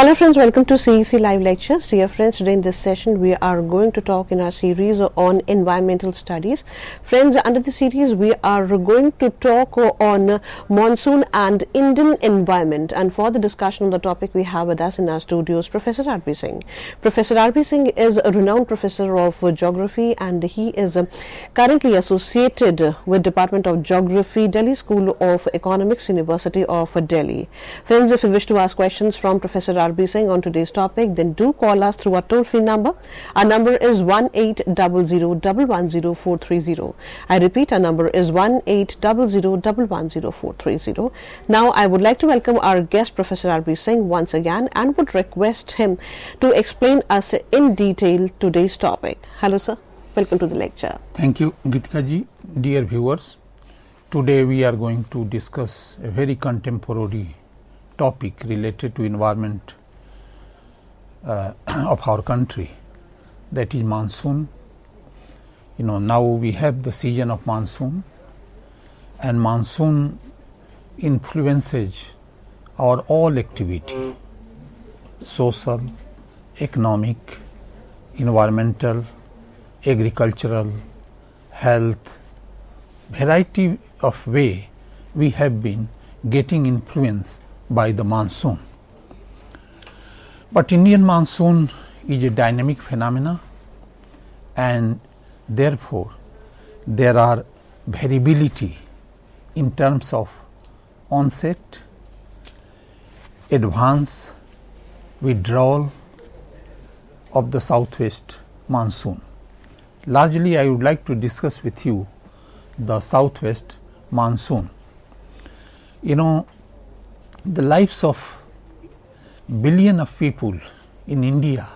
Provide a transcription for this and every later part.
Hello friends, welcome to CEC Live Lectures. Dear friends, today in this session we are going to talk in our series on environmental studies. Friends, under the series we are going to talk on Monsoon and Indian Environment, and for the discussion on the topic we have with us in our studios Professor R.B. Singh. Professor R.B. Singh is a renowned professor of geography and he is currently associated with Department of Geography, Delhi School of Economics, University of Delhi. Friends, if you wish to ask questions from Professor R.B. Singh on today's topic, then do call us through our toll-free number. Our number is 1800110430. I repeat, our number is 1800110430. Now, I would like to welcome our guest, Professor R.B. Singh, once again, and would request him to explain us in detail today's topic. Hello, sir. Welcome to the lecture. Thank you, Gitika ji. Dear viewers, today we are going to discuss a very contemporary topic related to environment of our country, that is monsoon. Now we have the season of monsoon, and monsoon influences our all activity, social, economic, environmental, agricultural, health, variety of way we have been getting influence by the monsoon. But Indian monsoon is a dynamic phenomena, and therefore there are variability in terms of onset, advance, withdrawal of the southwest monsoon. Largely I would like to discuss with you the southwest monsoon. The lives of billion of people in India,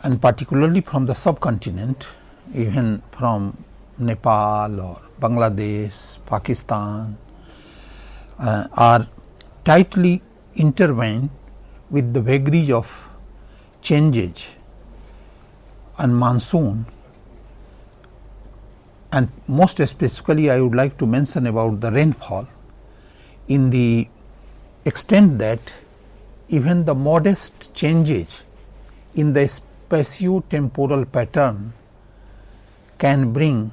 and particularly from the subcontinent, even from Nepal or Bangladesh, Pakistan, are tightly intertwined with the vagaries of changes and monsoon. And most specifically I would like to mention about the rainfall, in the extent that even the modest changes in the spatio-temporal pattern can bring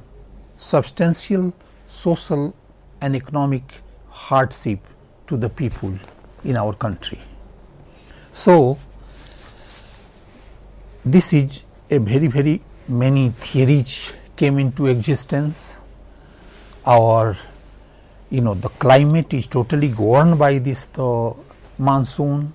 substantial social and economic hardship to the people in our country. So this is a very many theories came into existence. Our the climate is totally governed by the monsoon.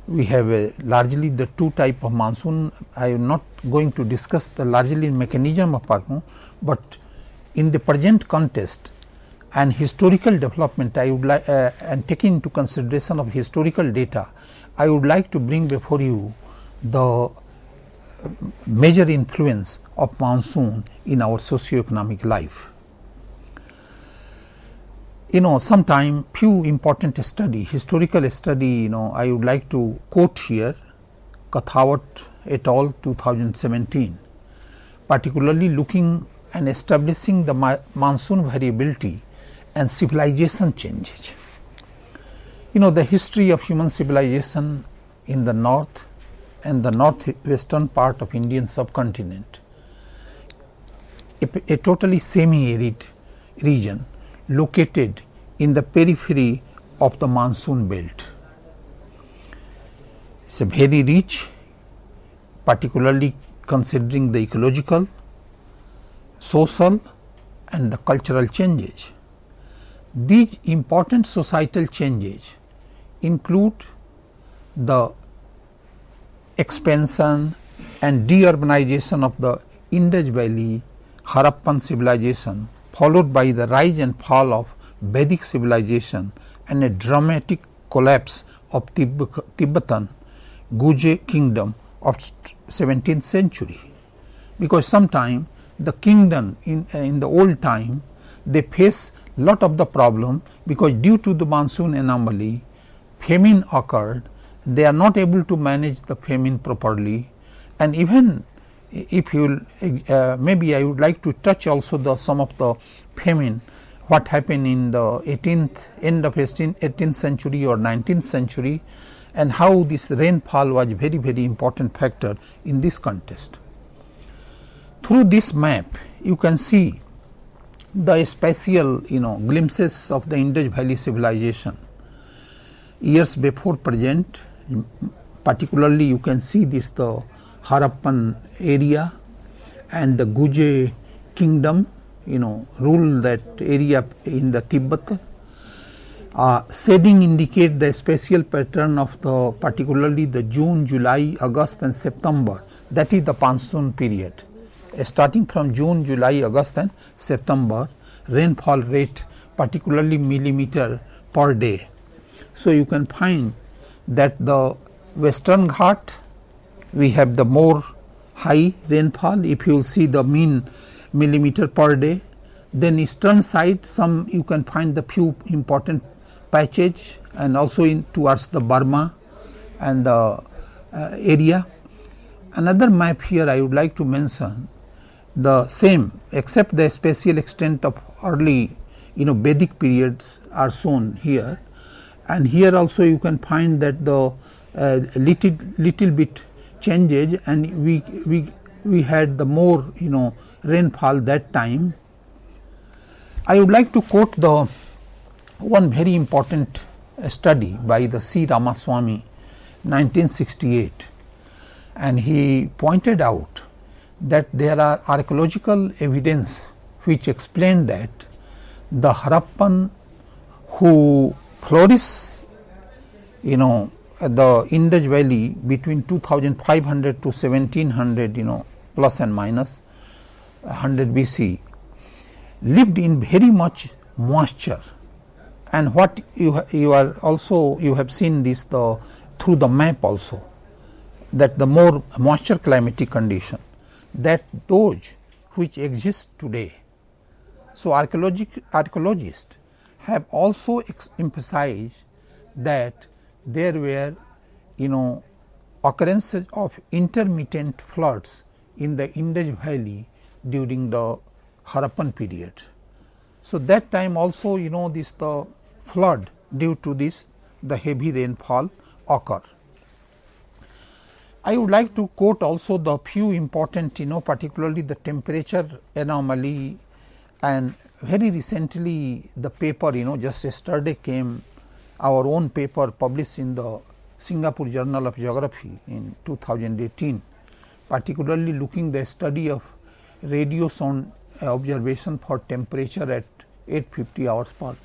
We have largely the two type of monsoon. I am not going to discuss the largely mechanism of monsoon, but in the present context and historical development, I would like and taking into consideration of historical data, I would like to bring before you the major influence of monsoon in our socio-economic life. Sometime few important historical study, I would like to quote here Kathawat et al. 2017, particularly looking and establishing the monsoon variability and civilization changes. The history of human civilization in the north and the northwestern part of Indian subcontinent, a totally semi-arid region located in the periphery of the monsoon belt. It is a very rich, particularly considering the ecological, social and the cultural changes. These important societal changes include the expansion and deurbanization of the Indus Valley Harappan civilization, followed by the rise and fall of Vedic civilization and a dramatic collapse of Tibetan Guje kingdom of 17th century. Because sometime the kingdom in the old time, they face lot of the problem, because due to the monsoon anomaly, famine occurred. They are not able to manage the famine properly, and even if you maybe I would like to touch also some of the famine what happened in the end of 18th century or 19th century, and how this rainfall was very important factor in this context. Through this map you can see the spatial glimpses of the Indus Valley civilization years before present. Particularly you can see this the Harappan area and the Guje kingdom rule that area in the Tibet. Shading indicate the spatial pattern of the particularly the June, July, August and September, that is the monsoon period. Starting from June, July, August and September, rainfall rate particularly millimeter per day. So you can find that the Western Ghat we have the more high rainfall, if you will see the mean millimeter per day. Then eastern side some you can find the few important patches, and also in towards the Burma and the area. Another map here I would like to mention, the same except the spatial extent of early Vedic periods are shown here, and here also you can find that the little bit changes, and we had the more rainfall that time. I would like to quote the one very important study by the C. Ramaswamy 1968, and he pointed out that there are archaeological evidence which explain that the Harappan who flourished the Indus Valley between 2500 to 1700 plus and minus 100 BC lived in very much moisture. And what you have seen this through the map also, that the more moisture climatic condition that those which exist today. So archaeologists have also emphasized that there were occurrences of intermittent floods in the Indus Valley during the Harappan period. So that time also this the flood due to this the heavy rainfall occur. I would like to quote also the few important particularly the temperature anomaly, and very recently the paper just yesterday came, our own paper published in the Singapore Journal of Geography in 2018, particularly looking the study of radio sound observation for temperature at 850 hours per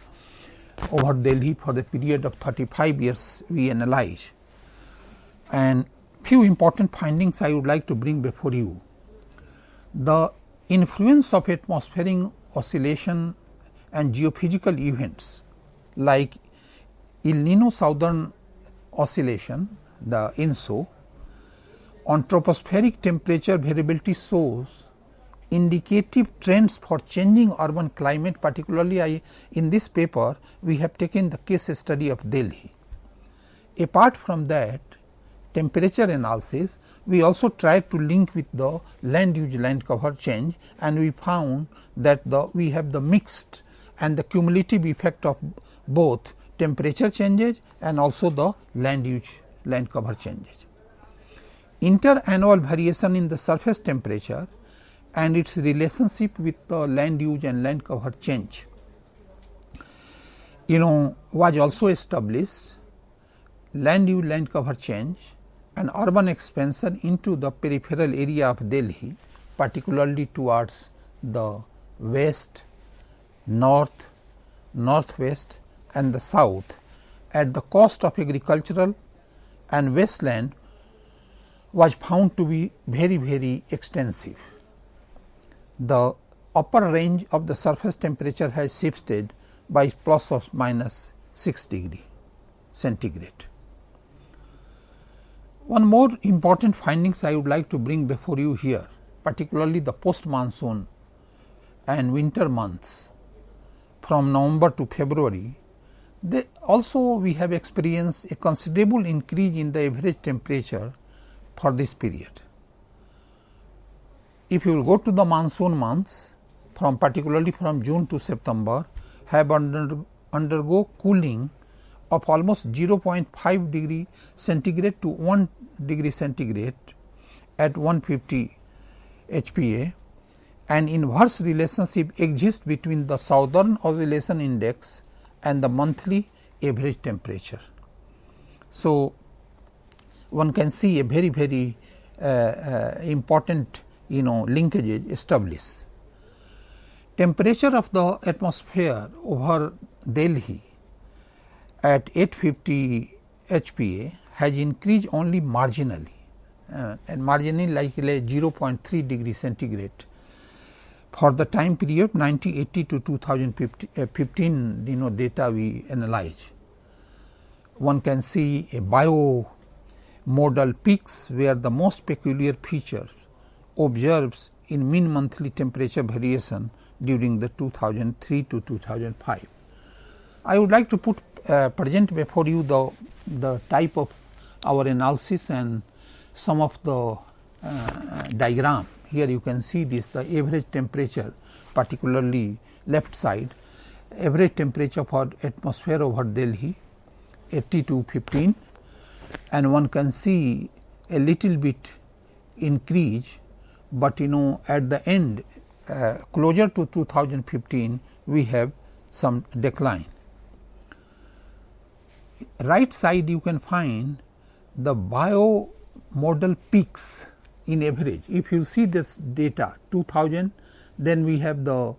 over Delhi for the period of 35 years we analyze. And few important findings I would like to bring before you. The influence of atmospheric oscillation and geophysical events like El Nino Southern Oscillation, the ENSO, on tropospheric temperature variability shows indicative trends for changing urban climate. Particularly in this paper we have taken the case study of Delhi. Apart from that temperature analysis, we also tried to link with the land use land cover change, and we found that we have the mixed and the cumulative effect of both temperature changes and also the land use land cover changes. Interannual variation in the surface temperature and its relationship with the land use and land cover change was also established. Land use land cover change and urban expansion into the peripheral area of Delhi, particularly towards the west, north, northwest and the south, at the cost of agricultural and wasteland, was found to be very extensive. The upper range of the surface temperature has shifted by plus or minus 6 degree centigrade. One more important findings I would like to bring before you here, particularly the post monsoon and winter months from November to February. We have experienced a considerable increase in the average temperature for this period. If you will go to the monsoon months, particularly from June to September, have undergo cooling of almost 0.5 degree centigrade to 1 degree centigrade at 150 HPA. An inverse relationship exists between the southern oscillation index and the monthly average temperature. So, one can see a very important linkages established. Temperature of the atmosphere over Delhi at 850 HPA has increased only marginally and marginally like 0.3 degree centigrade for the time period 1980 to 2015 data we analyze. One can see a biomodal peaks where the most peculiar feature observes in mean monthly temperature variation during the 2003 to 2005. I would like to present before you the type of our analysis and some of the diagram. Here you can see this, the average temperature, particularly left side, average temperature for atmosphere over Delhi 80 to 15, and one can see a little bit increase, but at the end closer to 2015 we have some decline. Right side you can find the biomodal peaks in average. If you see this data 2000, then we have the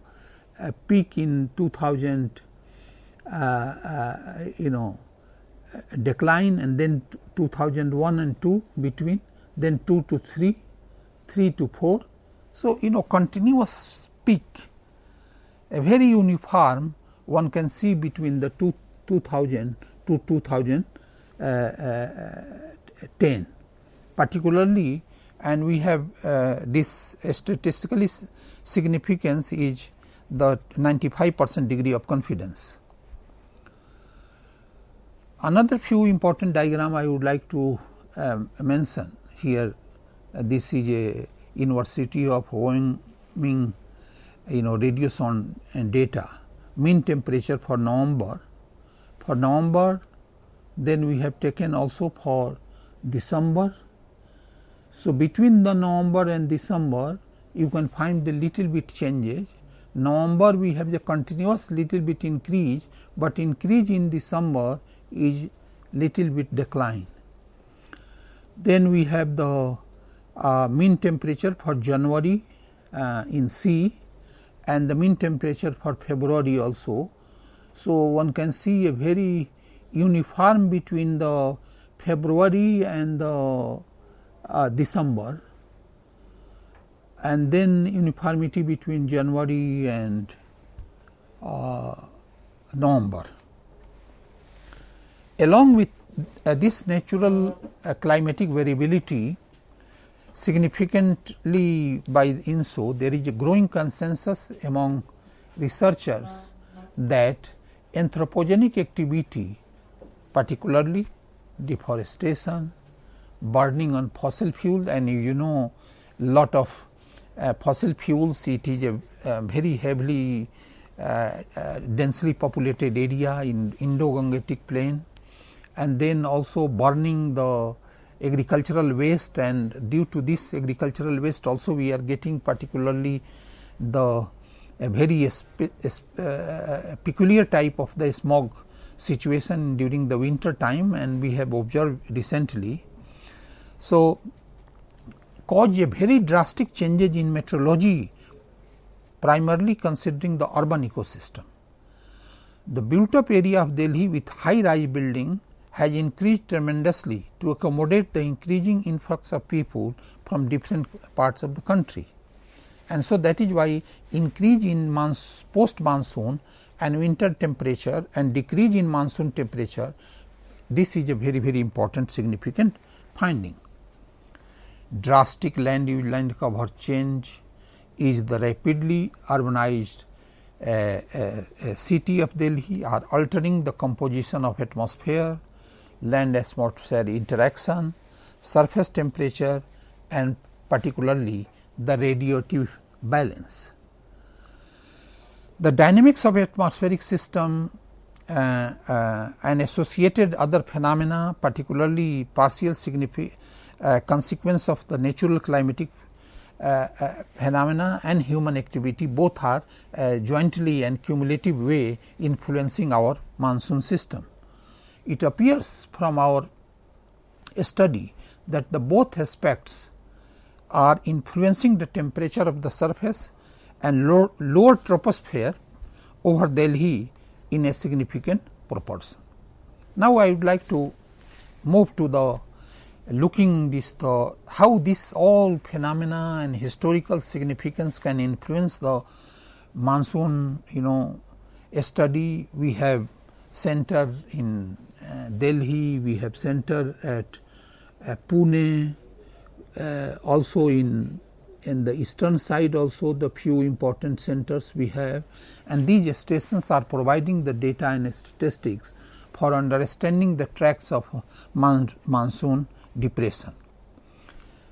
peak in 2000 decline, and then 2001 and 2 between, then 2 to 3, 3 to 4. So, continuous peak, a very uniform one can see between the 2000 to 2010 particularly, and we have this statistically significance is the 95% degree of confidence. Another few important diagram I would like to mention here. This is a University of Wyoming radiation and data, mean temperature for November. For November, then we have taken also for December. So, between the November and December you can find the little bit changes. November we have the continuous little bit increase, but increase in December is little bit decline. Then we have the mean temperature for January in C and the mean temperature for February also. So, one can see a very uniform between the February and the December, and then uniformity between January and November. Along with this natural climatic variability, significantly by INSO, there is a growing consensus among researchers that anthropogenic activity, particularly deforestation, burning on fossil fuel, and lot of fossil fuels, it is a very heavily densely populated area in Indo-Gangetic plain, and then also burning the agricultural waste, and due to this agricultural waste also we are getting particularly the very peculiar type of the smog situation during the winter time, and we have observed recently. So, cause a very drastic changes in meteorology, primarily considering the urban ecosystem. The built up area of Delhi with high rise building has increased tremendously to accommodate the increasing influx of people from different parts of the country. And so, that is why increase in post monsoon and winter temperature and decrease in monsoon temperature, this is a very important significant finding. Drastic land use land cover change is the rapidly urbanized city of Delhi are altering the composition of atmosphere, land atmosphere interaction, surface temperature, and particularly the radiative balance. The dynamics of atmospheric system and associated other phenomena, particularly partial consequence of the natural climatic phenomena and human activity, both are jointly and cumulative way influencing our monsoon system. It appears from our study that the both aspects are influencing the temperature of the surface and lower troposphere over Delhi in a significant proportion. Now, I would like to move to the how this all phenomena and historical significance can influence the monsoon study. We have center in Delhi, we have center at Pune, also in the eastern side also the few important centers we have, and these stations are providing the data and statistics for understanding the tracks of monsoon depression.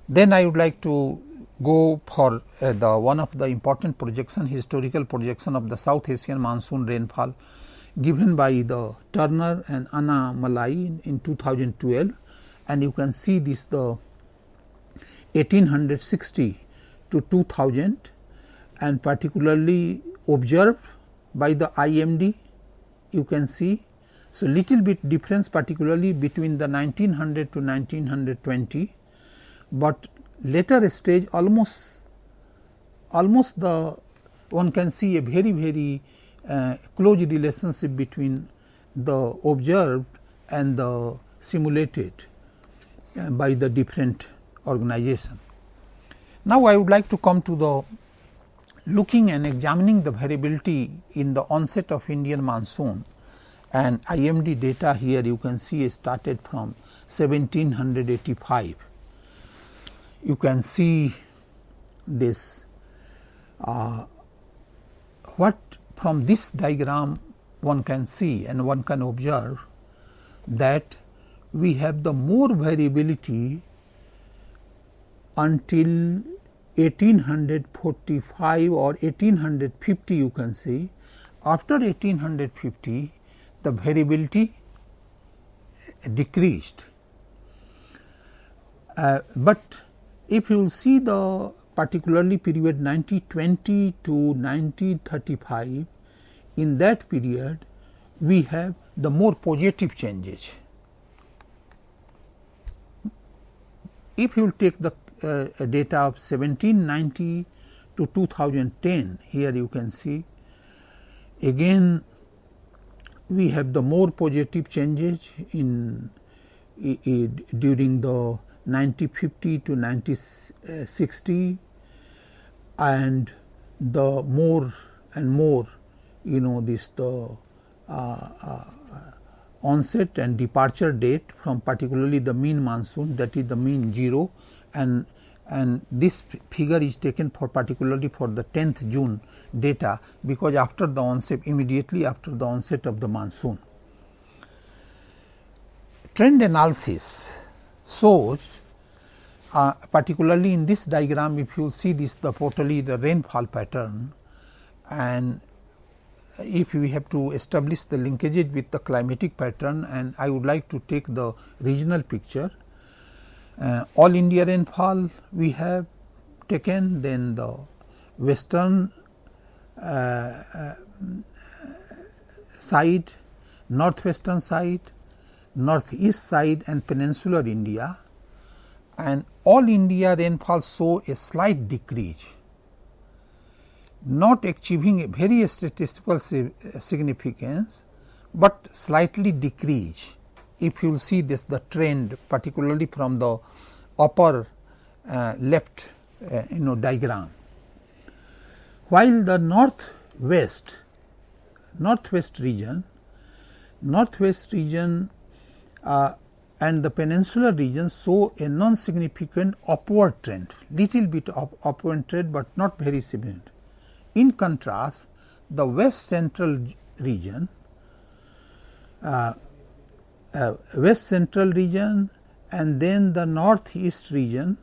Then I would like to go for one of the important historical projection of the South Asian monsoon rainfall given by the Turner and Anna Malai in 2012, and you can see this the 1860 to 2000 and particularly observed by the IMD, you can see. So, little bit difference particularly between the 1900 to 1920, but later stage almost the one can see a very close relationship between the observed and the simulated by the different organization. Now, I would like to come to the looking and examining the variability in the onset of Indian monsoon, and IMD data here you can see started from 1785. You can see this what from this diagram one can see and one can observe that we have the more variability until 1845 or 1850, you can see. After 1850 the variability decreased, but if you will see the particularly period 1920 to 1935, in that period we have the more positive changes. If you will take the data of 1790 to 2010, here you can see again we have the more positive changes in during the 1950 to 1960, and the more and more this the onset and departure date from particularly the mean monsoon, that is the mean 0, and this figure is taken for particularly for the 10th June data, because after the onset, immediately after the onset of the monsoon. Trend analysis shows particularly in this diagram, if you see this totally the rainfall pattern, and if we have to establish the linkages with the climatic pattern, and I would like to take the regional picture. All India rainfall we have taken, then the western side, northwestern side, northeast side and peninsular India, and all India rainfall show a slight decrease, not achieving a very statistical significance, but slightly decrease. If you will see this the trend particularly from the upper left diagram, while the northwest region and the peninsular region show a non-significant upward trend, little bit of upward trend, but not very significant. In contrast, the west central region and then the northeast region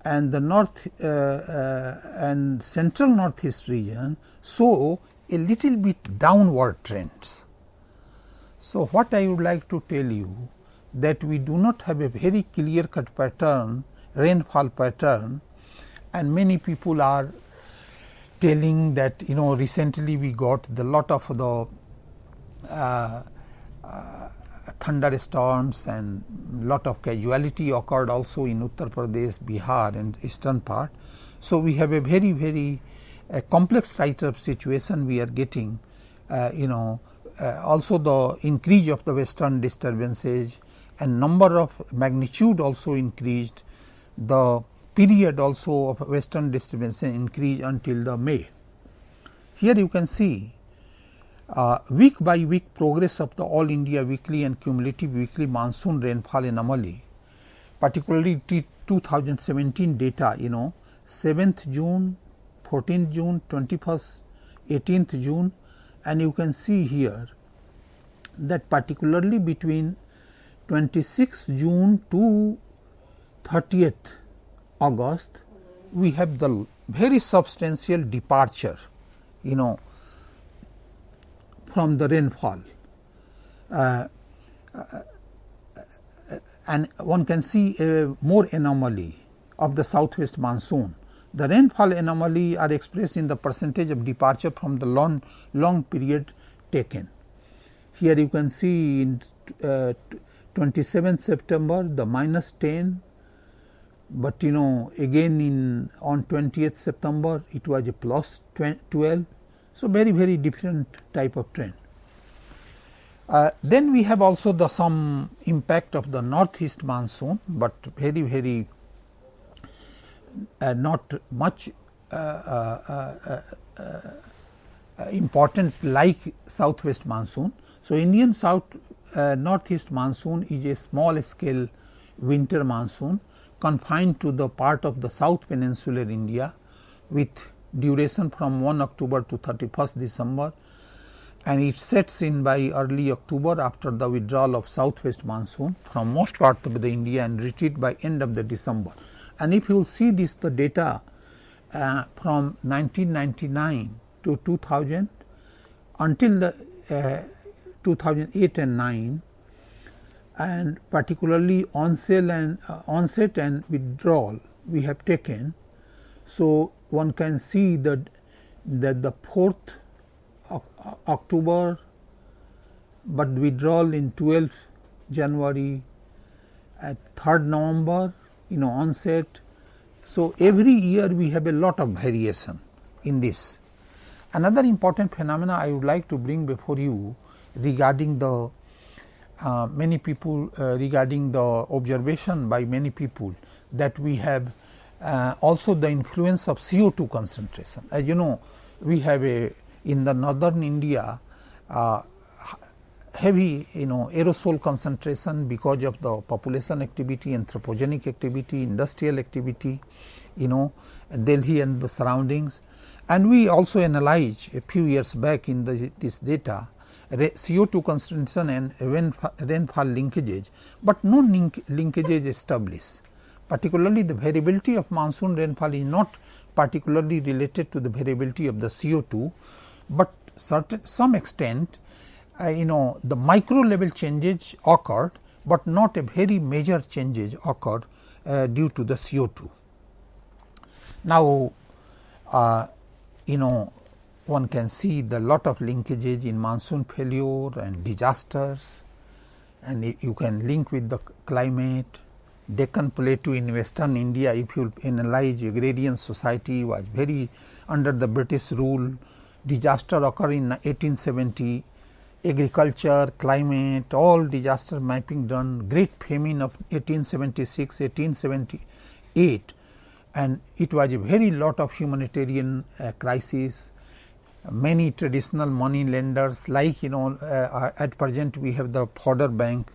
and the north and central northeast region show a little bit downward trends. So, what I would like to tell you that we do not have a very clear cut pattern, rainfall pattern, and many people are telling that recently we got the lot of the thunderstorms and lot of casualty occurred also in Uttar Pradesh, Bihar and eastern part. So, we have a very complex type of situation we are getting, also the increase of the western disturbances and number of magnitude also increased, the period also of western disturbance increased until the May. Here you can see week by week progress of the all India weekly and cumulative weekly monsoon rainfall anomaly, particularly 2017 data, 7th June, 14th June, 21st, 18th June, and you can see here that particularly between 26th June to 30th August, we have the very substantial departure, from the rainfall, and one can see a more anomaly of the southwest monsoon. The rainfall anomaly are expressed in the percentage of departure from the long period taken. Here you can see in 27th September the -10, but again on 20th September it was a +12. So, very different type of trend. Then we have also some impact of the northeast monsoon, but very not much important like southwest monsoon. So, Indian northeast monsoon is a small scale winter monsoon confined to the part of the south peninsular India with duration from 1 October to 31st December, and it sets in by early October after the withdrawal of southwest monsoon from most parts of the India and retreat by end of the December. And if you see this, the data from 1999 to 2000 until the 2008 and 9, and particularly onset and withdrawal we have taken. So, one can see that the 4th October, but withdrawal in 12th January, 3rd November, onset. So, every year we have a lot of variation in this. Another important phenomena I would like to bring before you regarding the many people regarding the observation by many people that we have also the influence of CO2 concentration. As you know, we have in the northern India heavy aerosol concentration because of the population activity, anthropogenic activity, industrial activity, Delhi and the surroundings. And we also analyzed a few years back in this data CO2 concentration and rainfall linkages, but no linkages established. Particularly the variability of monsoon rainfall is not particularly related to the variability of the CO2, but some extent the micro level changes occurred, but not a very major changes occurred due to the CO2. Now, one can see the lot of linkages in monsoon failure and disasters, and you can link with the climate. Deccan Plateau in western India, if you analyze agrarian society, was very under the British rule. Disaster occurred in 1870, agriculture, climate, all disaster mapping done, great famine of 1876, 1878, and it was a very lot of humanitarian crisis. Many traditional money lenders like at present we have the fodder bank.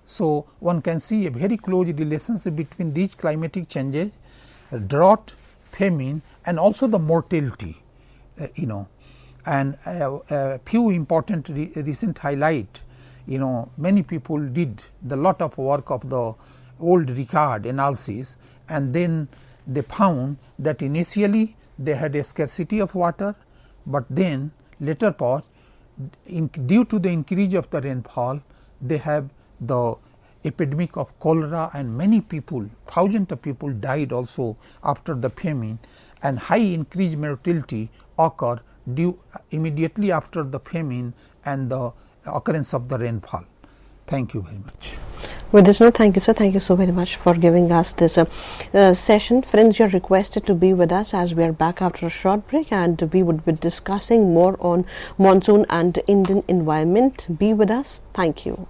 So, one can see a very close relationship between these climatic changes, drought, famine, and also the mortality, and a few important recent highlight, many people did the lot of work of the old record analysis, and then they found that initially they had a scarcity of water, but then later part, due to the increase of the rainfall, they have the epidemic of cholera, and many people, thousands of people died also after the famine, and high increased mortality occur due immediately after the famine and the occurrence of the rainfall. Thank you very much. With this note, thank you, sir. Thank you so very much for giving us this session. Friends, you're requested to be with us as we are back after a short break, and we would be discussing more on monsoon and Indian environment. Be with us. Thank you.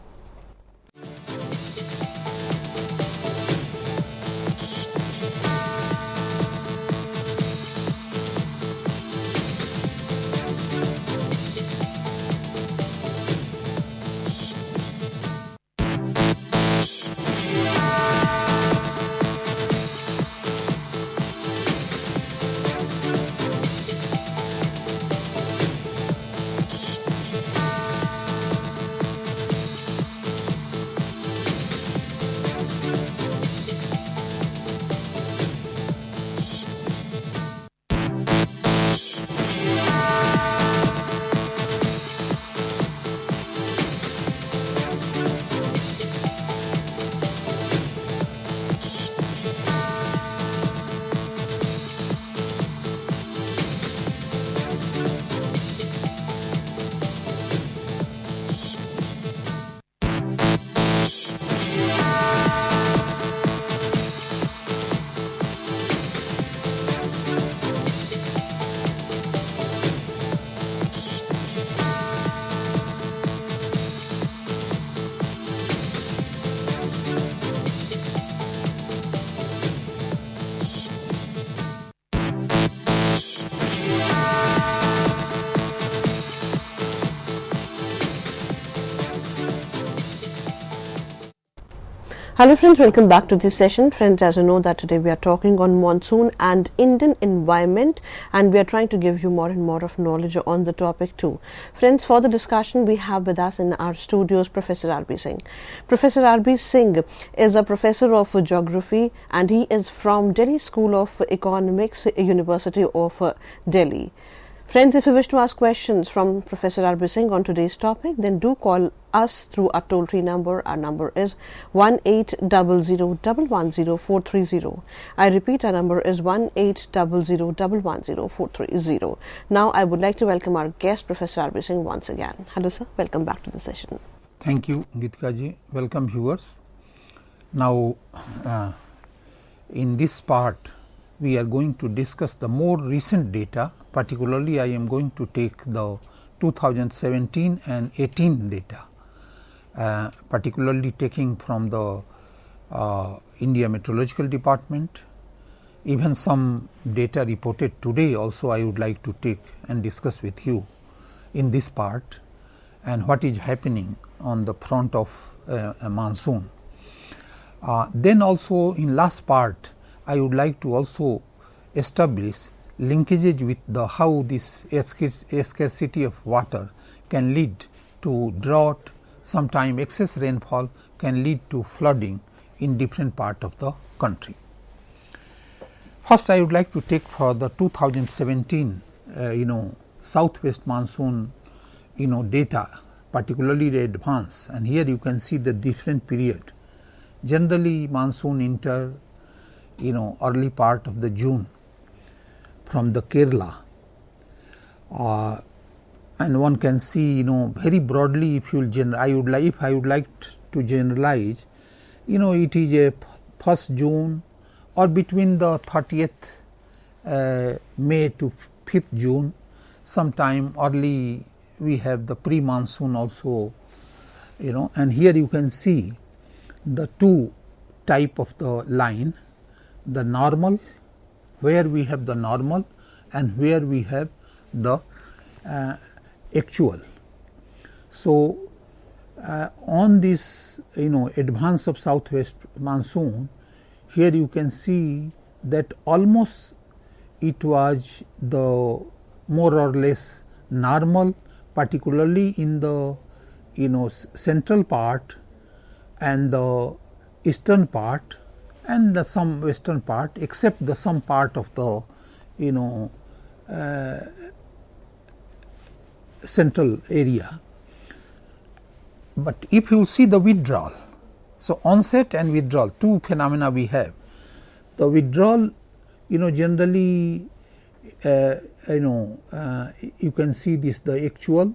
Hello friends, welcome back to this session. Friends, as you know that today we are talking on monsoon and Indian environment, and we are trying to give you more and more of knowledge on the topic too. Friends, for the discussion we have with us in our studios Professor R.B. Singh. Professor R.B. Singh is a professor of geography, and he is from Delhi School of Economics, University of Delhi. Friends, if you wish to ask questions from Professor R.B. Singh on today's topic, then do call us through our toll-free number. Our number is 1-800-110-430. I repeat, our number is 1-800-110-430. Now, I would like to welcome our guest, Professor R.B. Singh, once again. Hello, sir. Welcome back to the session. Thank you, Gitika ji. Welcome, viewers. Now, in this part, we are going to discuss the more recent data. Particularly, I am going to take the 2017 and 18 data, particularly taking from the India Meteorological Department. Even some data reported today also I would like to take and discuss with you in this part, and what is happening on the front of a monsoon. Then also in last part I would like to also establish linkages with the how this scarcity of water can lead to drought, sometime excess rainfall can lead to flooding in different part of the country. First, I would like to take for the 2017 southwest monsoon data, particularly the advance, and here you can see the different period. Generally monsoon enter early part of the June from the Kerala, and one can see very broadly, if you I would like to generalize, it is a 1st June or between the 30th May to 5th June. Sometime early we have the pre-monsoon also, and here you can see the two type of the line, the normal, where we have the normal and where we have the actual. So, on this advance of southwest monsoon, here you can see that almost it was the more or less normal, particularly in the central part and the eastern part and the some western part, except the some part of the central area. But if you see the withdrawal, so onset and withdrawal, two phenomena we have. The withdrawal, generally, you can see this, the actual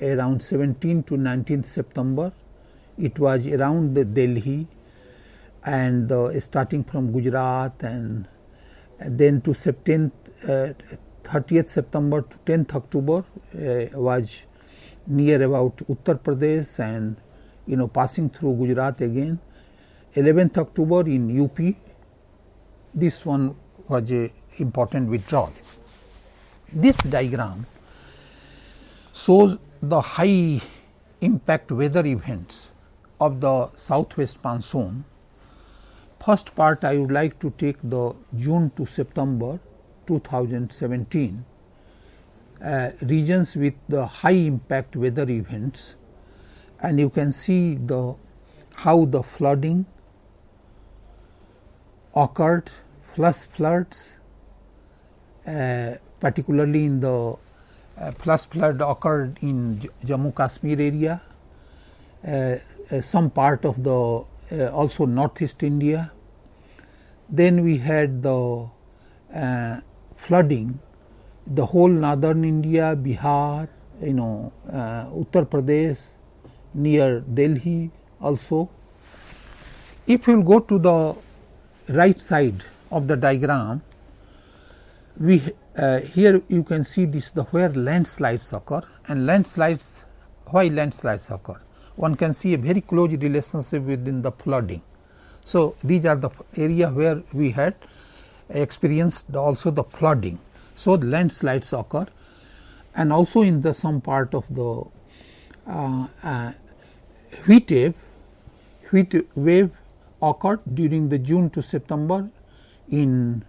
around 17 to 19th September. It was around the Delhi and starting from Gujarat and then to 30th September to 10th October was near about Uttar Pradesh and passing through Gujarat again. 11th October in UP, this one was a important withdrawal. This diagram shows the high impact weather events of the southwest monsoon. First part I would like to take the June to September 2017 regions with the high impact weather events, and you can see how the flooding occurred, flash floods, particularly in the flash flood occurred in Jammu Kashmir area, some part of the also northeast India. Then we had the flooding, the whole northern India, Bihar, Uttar Pradesh, near Delhi also. If you will go to the right side of the diagram, here you can see this, where landslides occur, and why landslides occur. One can see a very close relationship within the flooding. So these are the area where we had experienced also the flooding. So landslides occur, and also in the some part of the heat wave occurred during the June to September in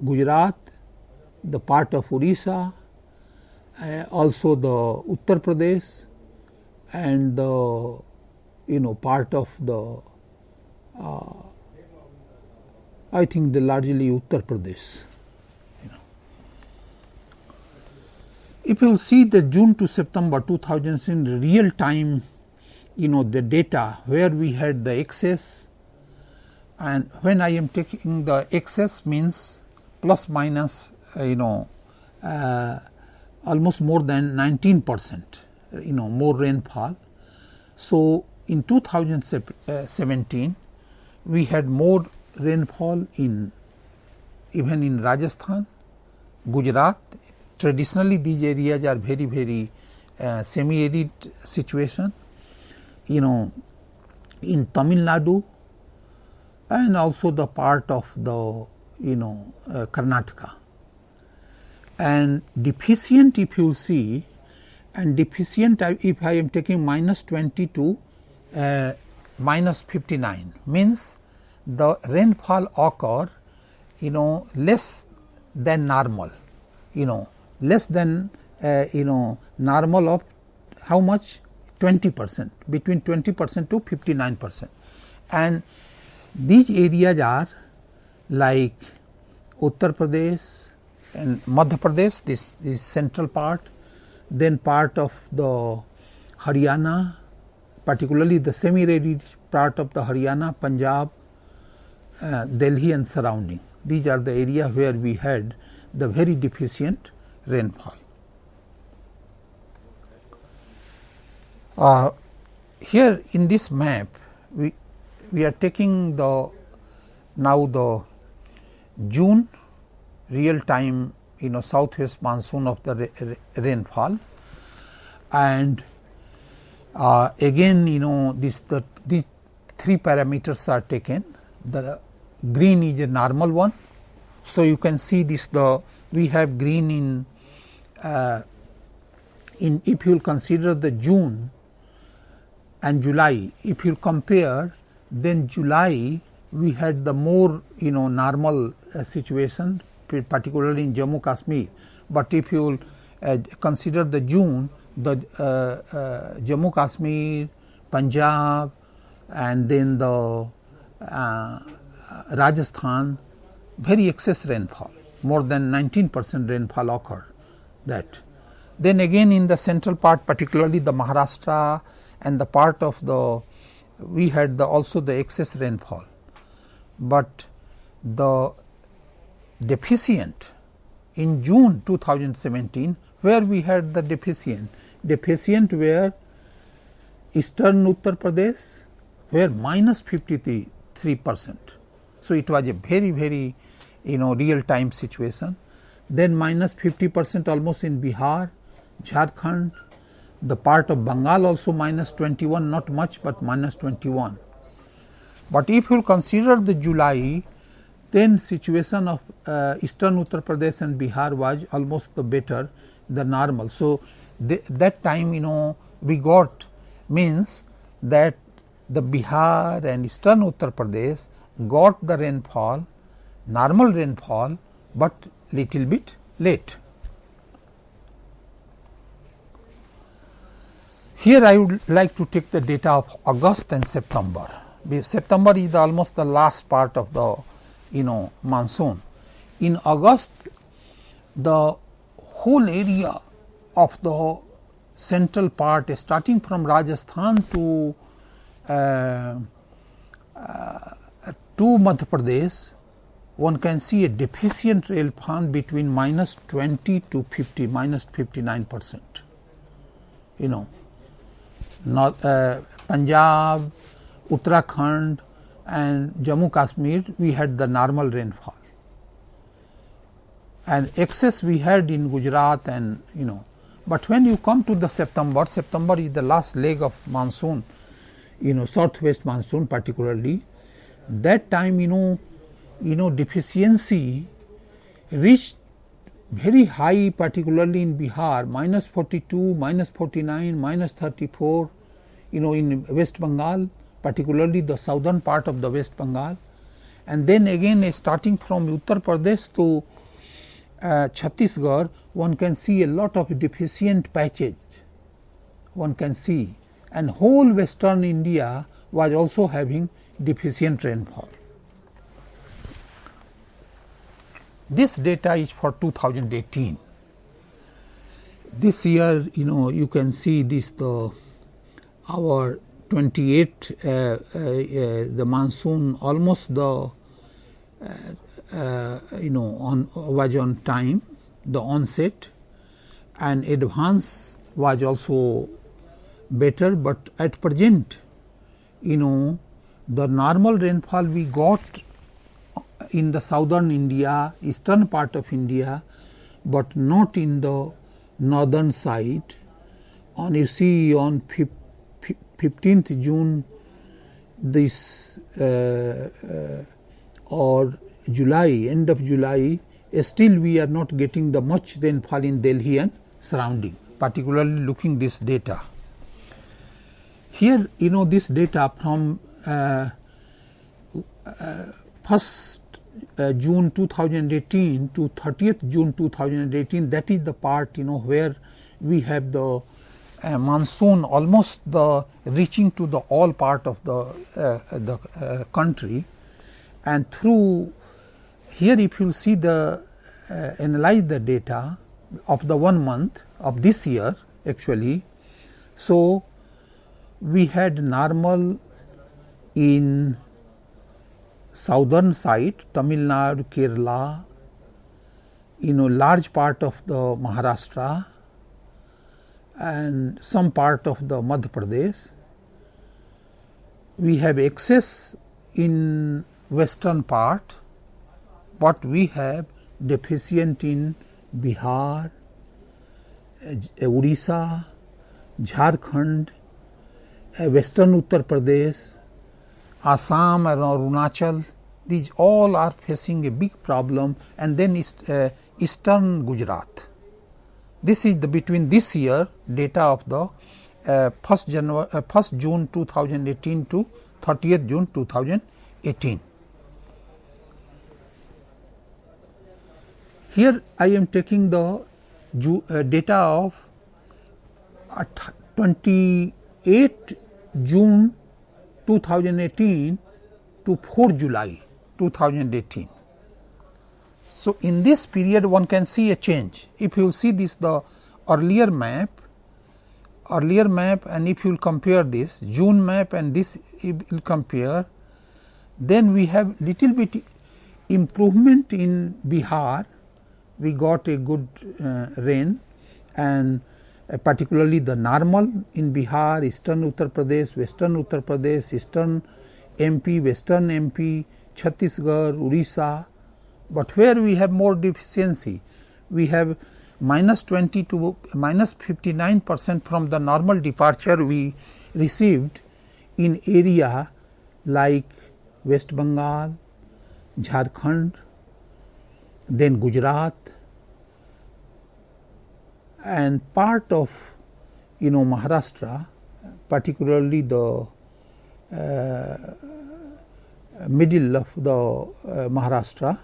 Gujarat, the part of Orissa, also the Uttar Pradesh, and the part of the I think the largely Uttar Pradesh. If you see the June to September 2000 in real time, the data where we had the excess, and when I am taking the excess means plus minus almost more than 19%, more rainfall. So in 2017 we had more rainfall even in Rajasthan, Gujarat. Traditionally these areas are very, very semi-arid situation, in Tamil Nadu and also the part of the Karnataka. And deficient, if you see, and deficient if I am taking minus 20 to minus 59, means the rainfall occur less than normal, less than normal of how much, 20%, between 20% to 59%. And these areas are like Uttar Pradesh and Madhya Pradesh, this central part, then part of the Haryana, particularly the semi-arid part of the Haryana, Punjab, Delhi and surrounding. These are the areas where we had the very deficient rainfall. Here in this map, we are taking now the June real time southwest monsoon of the rainfall, and again these three parameters are taken. The green is a normal one, so you can see this, we have green in if you will consider the June and July, if you compare, then July we had the more normal situation, particularly in Jammu Kashmir. But if you will consider the June, the Jammu Kashmir, Punjab, and then the Rajasthan, very excess rainfall, more than 19% rainfall occurred that. Then again in the central part, particularly the Maharashtra and the part of the, we had also the excess rainfall, but the deficient in June 2017, where we had the deficient were eastern Uttar Pradesh, where minus 53%. So, it was a very real time situation. Then minus 50% almost in Bihar, Jharkhand, the part of Bengal also minus 21, not much, but minus 21. But if you consider the July, then situation of eastern Uttar Pradesh and Bihar was almost the better, the normal. So, that time we got, means that the Bihar and eastern Uttar Pradesh got the rainfall, normal rainfall, but little bit late. Here I would like to take the data of August and September. September is almost the last part of the monsoon. In August, the whole area of the central part, starting from Rajasthan to Madhya Pradesh, one can see a deficient rainfall between minus 20 to 50, minus 59%. Punjab, Uttarakhand and Jammu Kashmir, we had the normal rainfall, and excess we had in Gujarat and But when you come to the September is the last leg of monsoon, southwest monsoon particularly. That time deficiency reached very high, particularly in Bihar, minus 42, minus 49, minus 34, in West Bengal, particularly the southern part of the West Bengal, and then again starting from Uttar Pradesh to Chhattisgarh, one can see a lot of deficient patches, one can see, and whole western India was also having deficient rainfall. This data is for 2018. This year, you can see this, our 28, the monsoon almost the was on time, the onset, and advance was also better, but at present the normal rainfall we got in the southern India, eastern part of India, but not in the northern side. On you see on 15th June this or July, end of July, still we are not getting the much rainfall in Delhi and surrounding, particularly looking this data. Here this data from 1st June 2018 to 30th June 2018, that is the part where we have the monsoon almost the reaching to the all part of the country, and through here if you see the analyze the data of the 1 month of this year actually. So, we had normal in southern side, Tamil Nadu, Kerala, large part of the Maharashtra and some part of the Madhya Pradesh. We have excess in western part, but we have deficient in Bihar, Odisha, Jharkhand, western Uttar Pradesh, Assam and Arunachal. These all are facing a big problem, and then eastern Gujarat. This is the between this year data of the 1st June 2018 to 30th June 2018. Here I am taking the data of 28 June 2018 to 4 July 2018. So, in this period one can see a change. If you see this, the earlier map, and if you will compare this June map and this, if you will compare, then we have little bit improvement in Bihar. We got a good rain, and particularly the normal in Bihar, eastern Uttar Pradesh, western Uttar Pradesh, eastern MP, western MP, Chhattisgarh, Orissa. But where we have more deficiency, we have -20 to -59% from the normal departure we received in area like West Bengal, Jharkhand, then Gujarat, and part of Maharashtra, particularly the middle of the Maharashtra.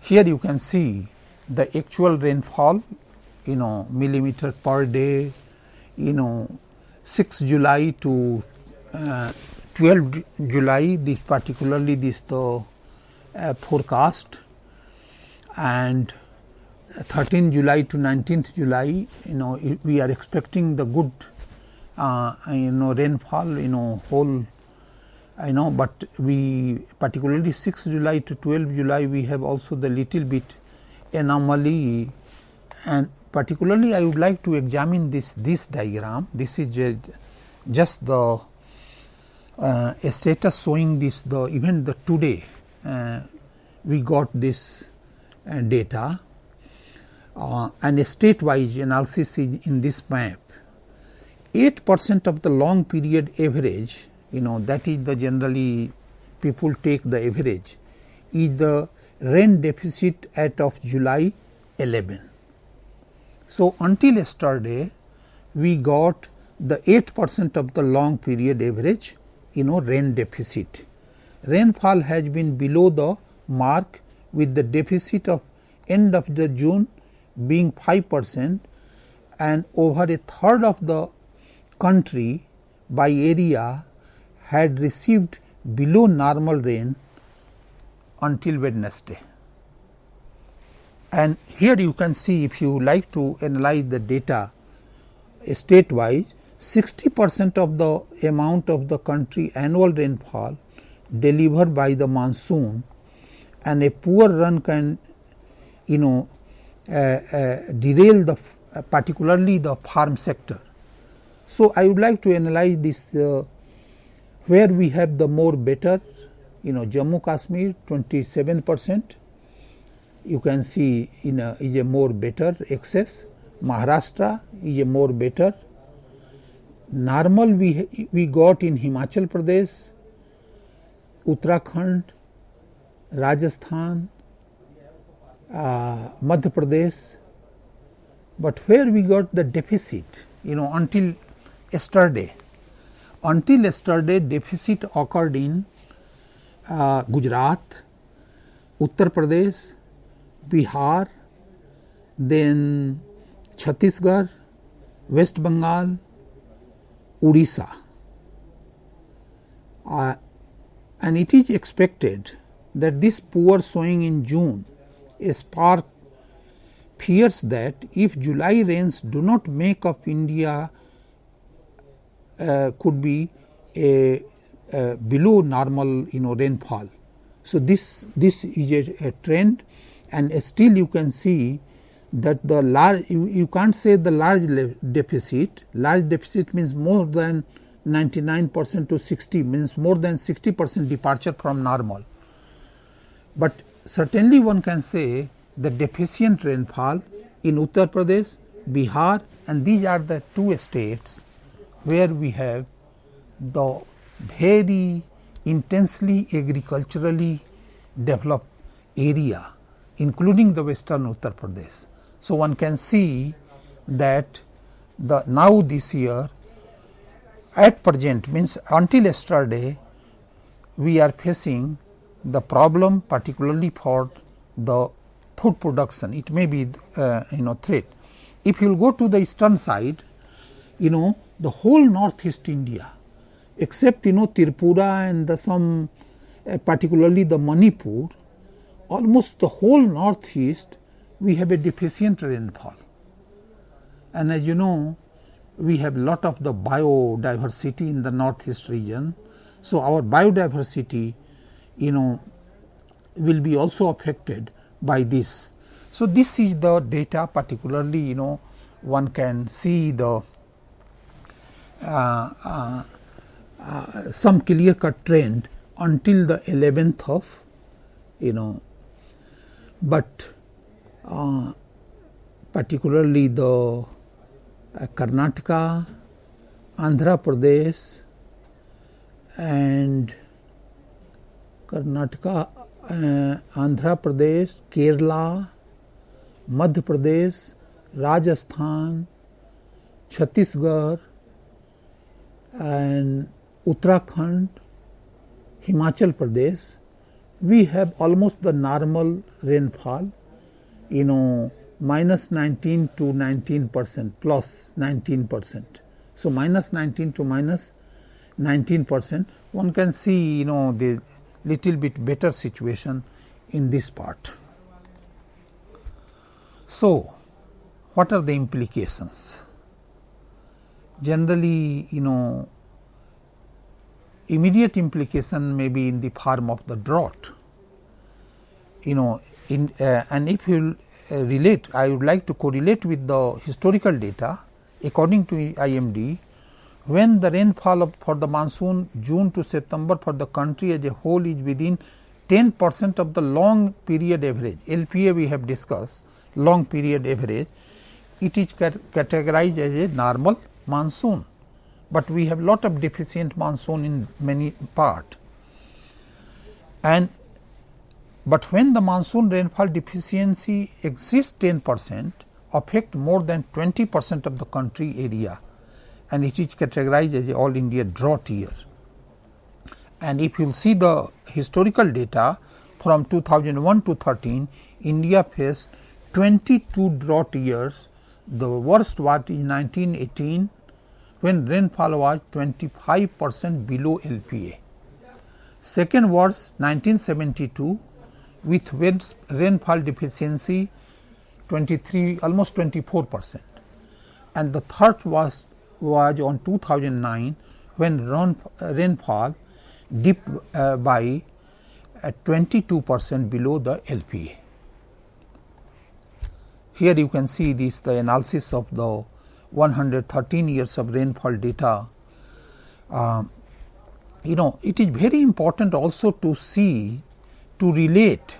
Here you can see the actual rainfall, millimeter per day, 6 July to 12 July, this particularly this the forecast, and 13 July to 19th July, we are expecting the good, rainfall, whole, but we particularly 6 July to 12 July, we have also the little bit anomaly, and particularly I would like to examine this diagram. This is just the a status showing this, the even the today we got this data, and a state wise analysis in this map. 8% of the long period average, that is the generally people take the average, is the rain deficit at of July 11. So, until yesterday we got the 8% of the long period average, rain deficit. Rainfall has been below the mark, with the deficit of end of the June being 5%, and over a third of the country by area had received below normal rain until Wednesday. And here you can see, if you like to analyze the data state wise, 60% of the amount of the country annual rainfall delivered by the monsoon, and a poor run can derail the particularly the farm sector. So, I would like to analyze this where we have the more better, Jammu Kashmir 27%, you can see is a more better excess. Maharashtra is a more better. Normal we got in Himachal Pradesh, Uttarakhand, Rajasthan, Madhya Pradesh, but where we got the deficit, until yesterday. Until yesterday, deficit occurred in Gujarat, Uttar Pradesh, Bihar, then Chhattisgarh, West Bengal, Orissa, and it is expected that this poor showing in June spark fears that if July rains do not make up, India could be a below normal rainfall. So, this is a trend, and still you can see that the large, you can't say the large deficit. Large deficit means more than 99% to 60, means more than 60% departure from normal. But certainly one can say the deficient rainfall in Uttar Pradesh, Bihar, and these are the two states where we have the very intensely agriculturally developed area, including the western Uttar Pradesh. So, one can see that now this year at present, means until yesterday, we are facing the problem particularly for the food production. It may be threat. If you will go to the eastern side, the whole northeast India, except Tripura and some particularly the Manipur, almost the whole northeast we have a deficient rainfall. And as you know, we have lot of the biodiversity in the northeast region. So our biodiversity, will be also affected by this. So this is the data, particularly, one can see the some clear cut trend until the 11th of, but particularly the Karnataka, Andhra Pradesh and Andhra Pradesh, Kerala, Madhya Pradesh, Rajasthan, Chhattisgarh and Uttarakhand, Himachal Pradesh, we have almost the normal rainfall, minus 19 to 19% plus 19%. So minus 19 to minus 19%, one can see, the little bit better situation in this part. So what are the implications? Generally, immediate implication may be in the form of the drought. And if you relate, I would like to correlate with the historical data. According to IMD, when the rainfall for the monsoon June to September for the country as a whole is within 10% of the long period average, LPA we have discussed, long period average, it is categorized as a normal monsoon, but we have lot of deficient monsoon in many part. But when the monsoon rainfall deficiency exceeds 10%, affect more than 20% of the country area, and it is categorized as a all India drought year. And if you see the historical data from 2001 to 13, India faced 22 drought years. The worst was in 1918 when rainfall was 25% below LPA. Second was 1972 with rainfall deficiency 23, almost 24%. And the third was on 2009 when rainfall dipped by 22% below the LPA. Here you can see this, the analysis of the 113 years of rainfall data. It is very important also to see, to relate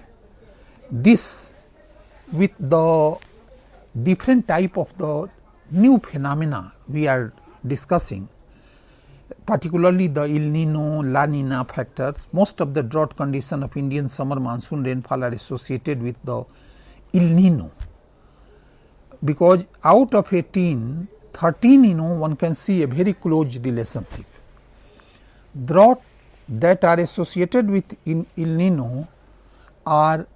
this with the different type of the new phenomena we are discussing, particularly the El Nino, La Nina factors. Most of the drought condition of Indian summer monsoon rainfall are associated with the El Nino, because out of 13, one can see a very close relationship. Drought that are associated with El Nino are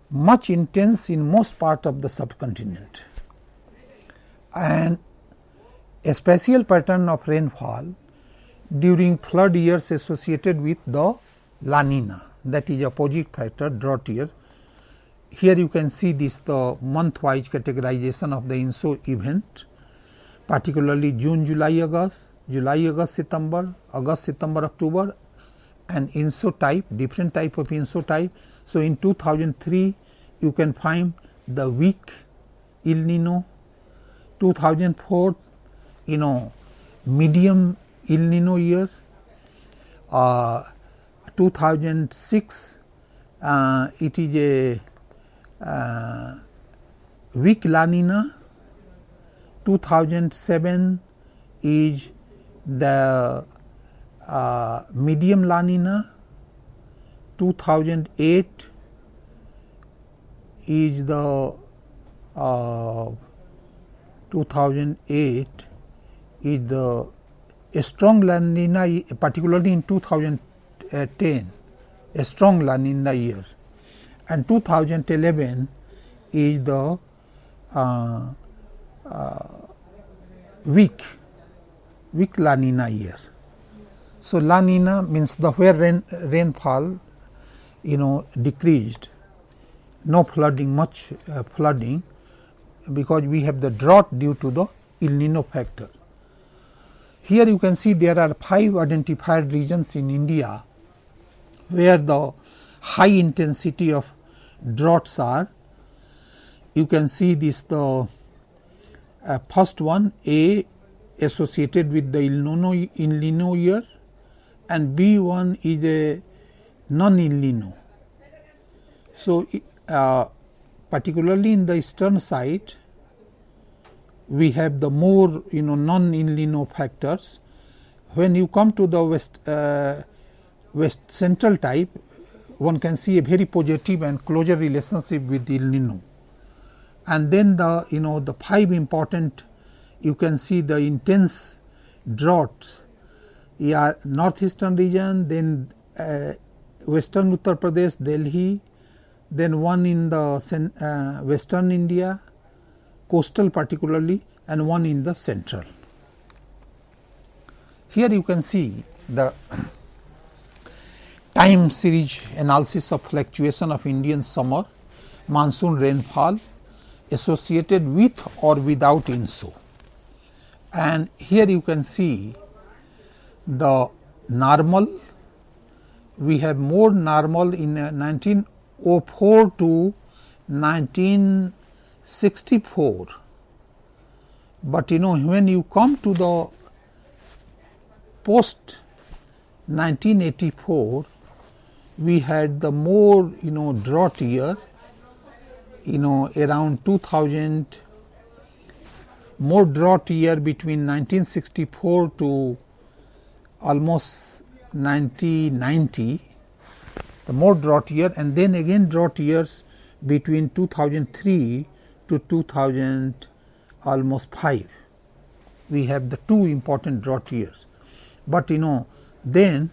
much intense in most part of the subcontinent, and a special pattern of rainfall during flood years associated with the La Nina, that is opposite factor drought year. Here you can see this, the month wise categorization of the INSO event, particularly June, July, August, September, August, September, October, and INSO type, different type of INSO type. So in 2003 you can find the weak El Nino, 2004 medium El Nino year, 2006 it is a weak La Nina, 2007 is the medium La Nina, 2008 is the 2008 is the a strong La Nina, particularly in 2010, a strong La Nina year, and 2011 is the weak La Nina year. So La Nina means the where rainfall decreased, no flooding, much flooding, because we have the drought due to the El Nino factor. Here you can see there are 5 identified regions in India where the high intensity of droughts are. You can see this, the first one, A, associated with the El Nino year, and B1 is a non-El Nino. So, particularly in the eastern side, we have the more non-El Nino factors. When you come to the west central type, one can see a very positive and closer relationship with El Nino. And then the the 5 important, you can see the intense droughts, northeastern region, then western Uttar Pradesh, Delhi, then one in the western India, coastal particularly, and one in the central. Here you can see the time series analysis of fluctuation of Indian summer monsoon rainfall associated with or without INSO. And here you can see the normal, we have more normal in 1904 to 1964, but when you come to the post 1984, we had the more drought year, around 2000, more drought year between 1964 to almost 1990, the more drought year, and then again drought years between 2003 to 2000 almost 5. We have the 2 important drought years, but then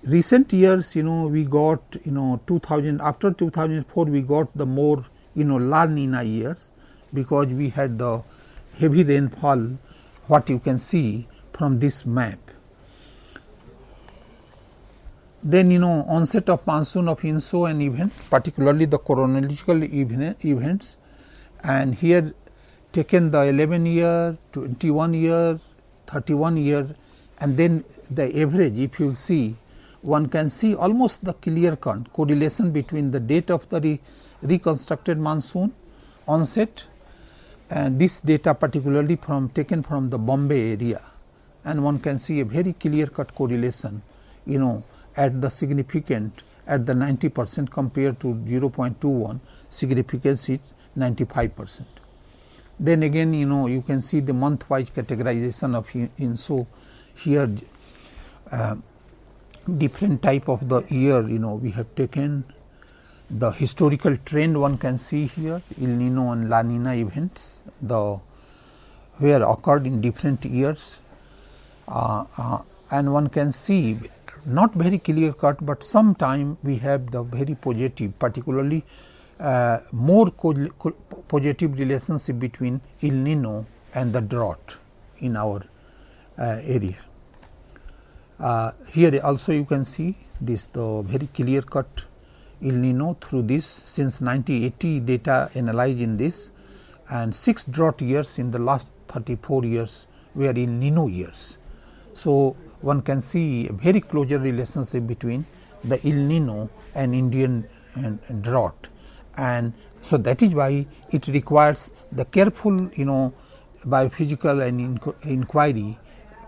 recent years we got 2000, after 2004 we got the more La Nina years, because we had the heavy rainfall, what you can see from this map. Then onset of monsoon of INSO and events, particularly the chronological events, and here taken the 11 year, 21 year, 31 year, and then the average. If you see, one can see almost the clear cut correlation between the date of the reconstructed monsoon onset, and this data particularly taken from the Bombay area, and one can see a very clear cut correlation at the significant, at the 90% compared to 0.21, significance is 95%. Then again you can see the month wise categorization of INSO. Here different type of the year we have taken the historical trend. One can see here El Nino and La Nina events, where occurred in different years, and one can see not very clear cut, but sometime we have the very positive, particularly more positive relationship between El Nino and the drought in our area. Here also you can see this, the very clear cut El Nino through this, since 1980 data analyzed in this, and 6 drought years in the last 34 years were El Nino years. So one can see a very closer relationship between the El Nino and Indian drought, and so that is why it requires the careful biophysical and inquiry,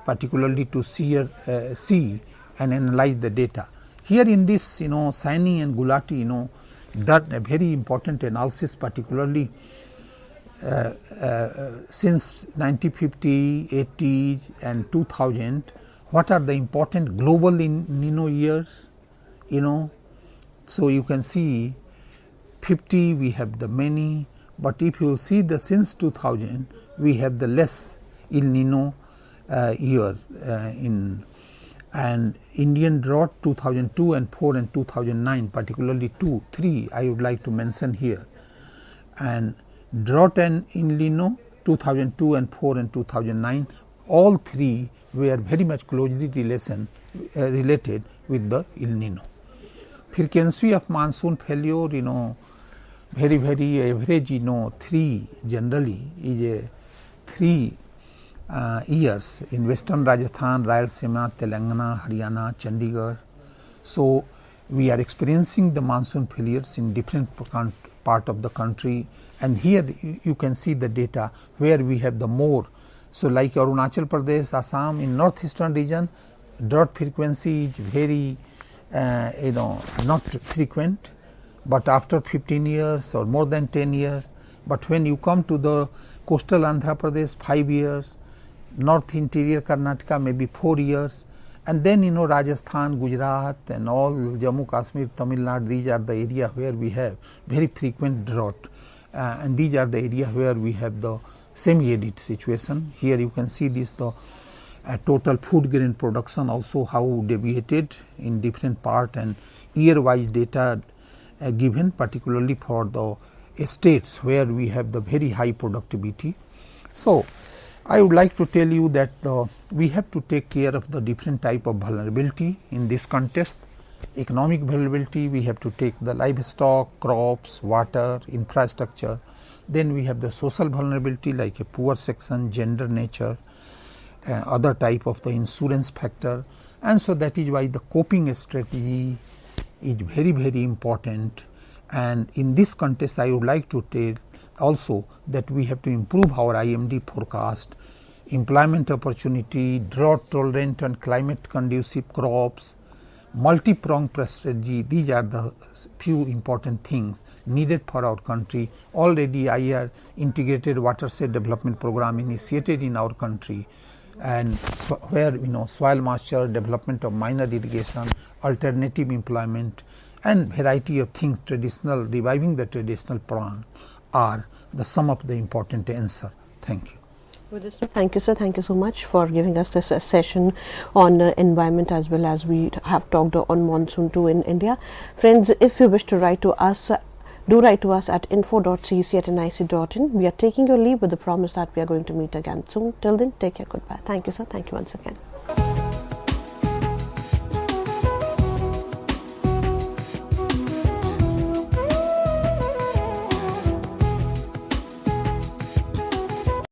particularly to see and analyze the data. Here in this Saini and Gulati done a very important analysis, particularly since 1950, 80s and 2000, what are the important global El Nino years, so you can see 50 we have the many, but if you see the since 2000 we have the less El Nino year and Indian drought 2002 and 4 and 2009, particularly 2, 3 I would like to mention here, and drought and El Nino 2002 and 4 and 2009, all 3 were very much closely related with the El Nino. frequency of monsoon failure, very average, 3 generally is a 3 years in Western Rajasthan, Rayalaseema, Telangana, Haryana, Chandigarh. So we are experiencing the monsoon failures in different part of the country, and here you can see the data where we have the more. So like Arunachal Pradesh, Assam, in northeastern region, drought frequency is very not frequent, but after 15 years or more than 10 years. But when you come to the coastal Andhra Pradesh, 5 years, north interior Karnataka maybe 4 years, and then Rajasthan, Gujarat and all Jammu Kashmir, Tamil Nadu, these are the area where we have very frequent drought, and these are the area where we have the semi-arid situation. Here you can see this the total food grain production also how deviated in different part, and year wise data given particularly for the states where we have the very high productivity. So I would like to tell you that we have to take care of the different type of vulnerability in this context. Economic vulnerability, we have to take the livestock, crops, water, infrastructure. Then we have the social vulnerability like a poor section, gender, nature, other type of the insurance factor, and so that is why the coping strategy is very important. And in this context I would like to tell also that we have to improve our IMD forecast, employment opportunity, drought tolerant and climate conducive crops, multi-pronged strategy. These are the few important things needed for our country. Already IR integrated watershed development program initiated in our country, and where soil moisture, development of minor irrigation, alternative employment and variety of things, traditional, reviving the traditional plan are the some of the important answer. Thank you. With this, thank you, sir. Thank you so much for giving us this session on environment, as well as we have talked on monsoon too in India. Friends, if you wish to write to us, do write to us at info.cec@nic.in. We are taking your leave with the promise that we are going to meet again soon. Till then, take care. Goodbye. Thank you, sir. Thank you once again.